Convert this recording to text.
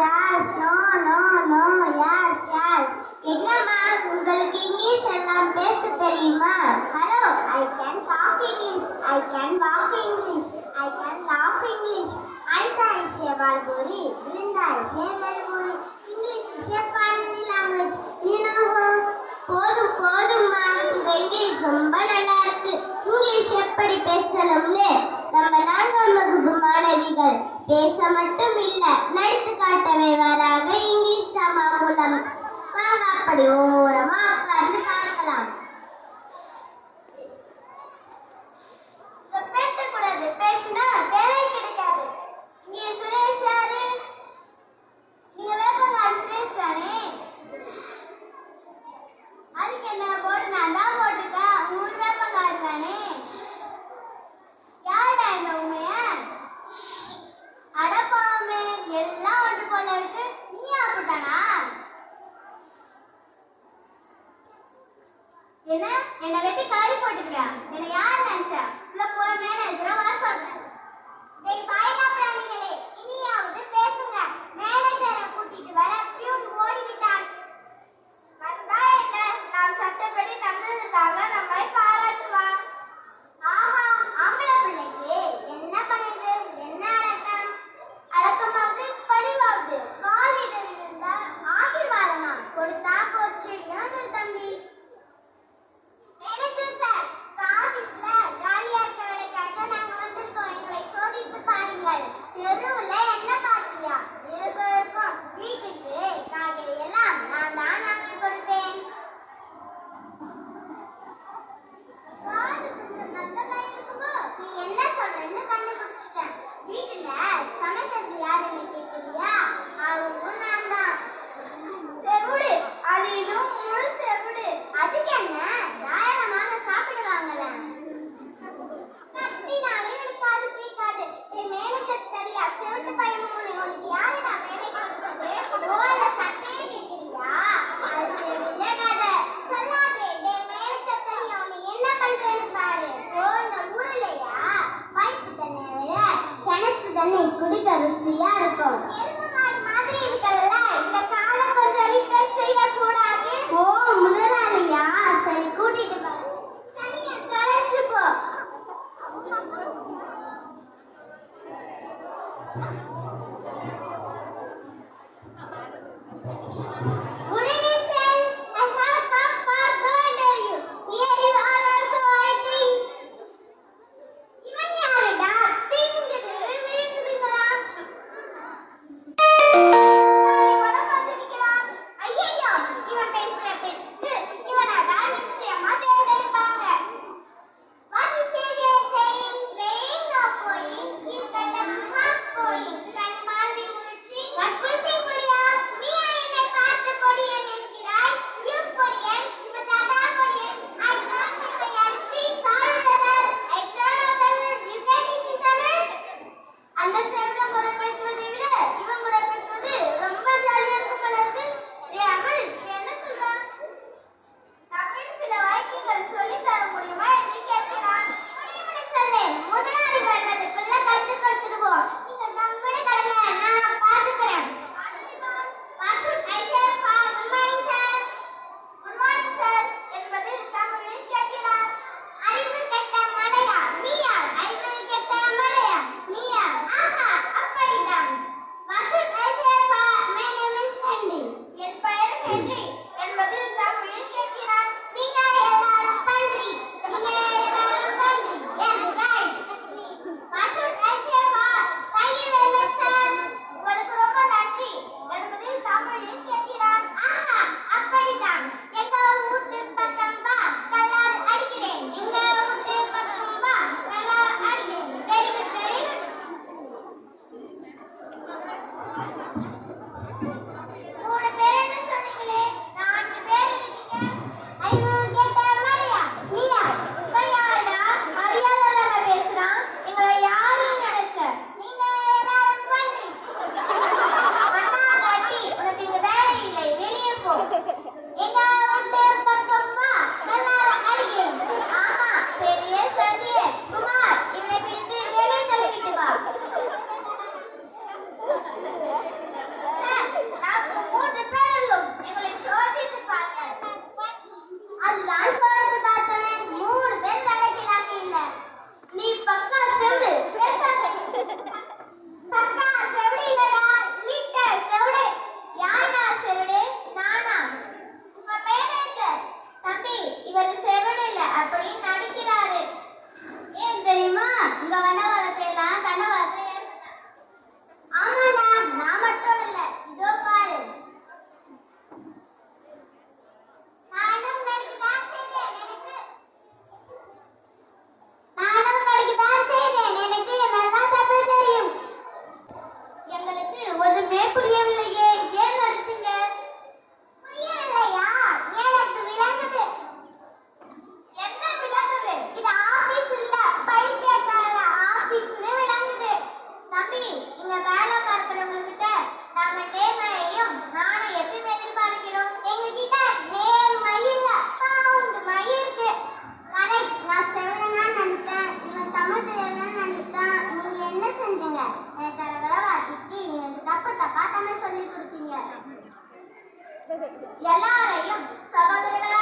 yes, no, no, no, yes, yes. என்னம்மா உங்களுக்கு English எல்லாம் பேச தெரியுமா? Hello, I can talk English, I can walk English, I can laugh English. Anta is a Balburi, Brinda is a Velburi. English is a family language. You know, போதும்மா உங்க English ரொம்ப நல்லா இருக்கு. English எப்படி பேசணும்னு நம்ம 4ஆம் வகுப்பு மாணவிகள் பேச மட்டும் இல்ல நடித்து காட்டவே வராங்க இங்கிலீஷ் டிராமா மூலம். வாங்க அப்படி ஓரமா உட்கார்ந்து பார்க்கலாம். பேசக்கூடாது, பேசினா வேலை கிடைக்காது. இங்கே சுரேஷ் யாரு? நீங்க வேப்பங்காய் பேசுறானே, அதுக்கு என்ன போட்டு நான் தான் போட்டுட்டேன். ஊர் வேப்பங்காய் தானே. யாருடா இந்த உண்மைய? அடப்பாமே, எல்லாம் ஒன்று போல இருக்கு. நீ ஆப்பிட்டானா? என்ன வெட்டி காரி போட்டுக்கிறியா? என்ன யார் நினைச்சா? உள்ள போய் மேனேஜரை வர சொல்றேன். பாயிலா பிராணிகளே, இனியாவது பேசுங்க. மேனேஜரை கூட்டிட்டு வர பியூன் ஓடிவிட்டான். வந்தா என்ன, நாம் சட்டப்படி தந்ததுக்காக நம்மை பாராட்டுவார். ஆஹா, ஆம்பளை பிள்ளைக்கு என்ன பண்ணுது, என்ன அடக்கம்? அடக்கமாவது பணிவாவது வாலிடர் இருந்தால் ஆசீர்வாதமா கொடுத்தா போச்சு. எழுதும் தம்பி. மேனேஜர் சார், ஆபீஸ்ல காலியா இருக்க வேலைக்காக நாங்க புரியவில்லையே, ஏன் நடிச்சீங்க? புரியவில்லையா? எனக்கு விளங்குது. என்ன விளங்குது? இது ஆபீஸ் இல்ல, பைத்தியக்கார ஆபீஸ்னு விளங்குது. தம்பி, இங்க வேலை பார்க்கிறவங்ககிட்ட நாங்க நேர்மையையும் நாணயத்தையும் எதிர்பார்க்கிறோம். எங்ககிட்ட நேர்மை இல்ல, பவுண்ட்மை இருக்கு. கரெக்ட். நான் செவனனான்னு நினைத்தேன், இவன் தமிழ் தெரியாதுன்னு நினைத்தான். நீங்க என்ன செஞ்சீங்க? எனக்கு தடவை திட்டி எனக்கு தப்பு தப்பா தமிழ் சொல்லி கொடுத்தீங்க. எல்லாரையும் சகோதரர்களா